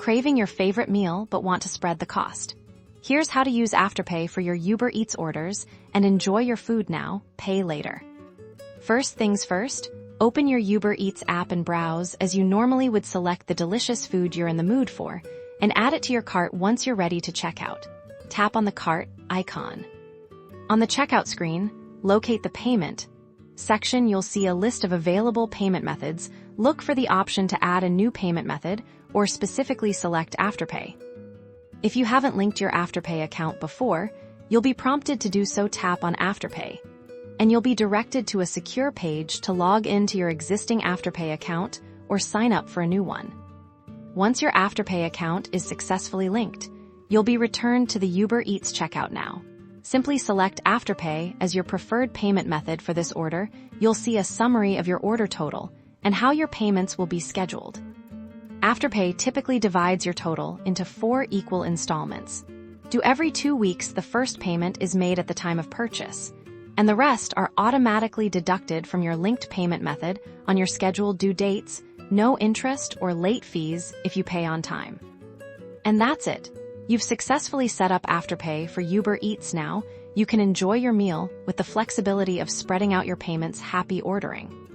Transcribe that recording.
Craving your favorite meal but want to spread the cost? Here's how to use Afterpay for your Uber Eats orders and enjoy your food now, pay later. First things first, open your Uber Eats app and browse as you normally would select the delicious food you're in the mood for and add it to your cart once you're ready to check out. Tap on the cart icon. On the checkout screen, locate the payment section. You'll see a list of available payment methods. Look for the option to add a new payment method or specifically select Afterpay. If you haven't linked your Afterpay account before, you'll be prompted to do so. Tap on Afterpay, and you'll be directed to a secure page to log into your existing Afterpay account or sign up for a new one. Once your Afterpay account is successfully linked, you'll be returned to the Uber Eats checkout now. Simply select Afterpay as your preferred payment method for this order. You'll see a summary of your order total and how your payments will be scheduled. Afterpay typically divides your total into 4 equal installments. Due every 2 weeks, the first payment is made at the time of purchase, and the rest are automatically deducted from your linked payment method on your scheduled due dates. No interest or late fees if you pay on time. And that's it. You've successfully set up Afterpay for Uber Eats now. You can enjoy your meal with the flexibility of spreading out your payments. Happy ordering!